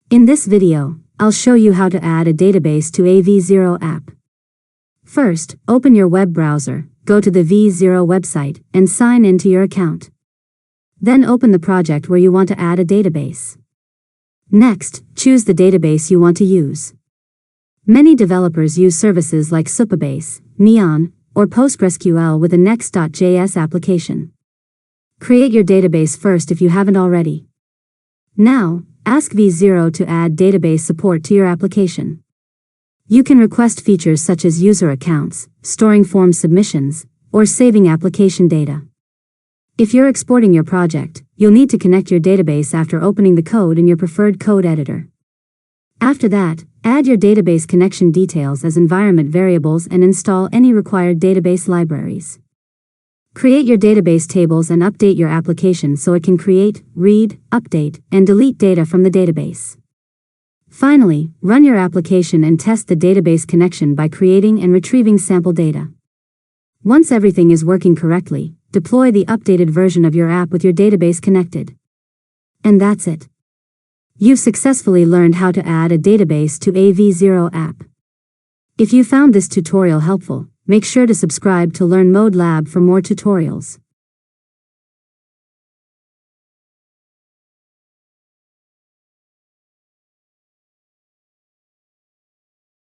In this video, I'll show you how to add a database to a V0 app. First, open your web browser, go to the V0 website, and sign into your account. Then open the project where you want to add a database. Next, choose the database you want to use. Many developers use services like Supabase, Neon, or PostgreSQL with a Next.js application. Create your database first if you haven't already. Now, ask V0 to add database support to your application. You can request features such as user accounts, storing form submissions, or saving application data. If you're exporting your project, you'll need to connect your database after opening the code in your preferred code editor. After that, add your database connection details as environment variables and install any required database libraries. Create your database tables and update your application so it can create, read, update, and delete data from the database. Finally, run your application and test the database connection by creating and retrieving sample data. Once everything is working correctly, deploy the updated version of your app with your database connected. And that's it. You've successfully learned how to add a database to a V0 app. If you found this tutorial helpful, make sure to subscribe to Learn Mode Lab for more tutorials.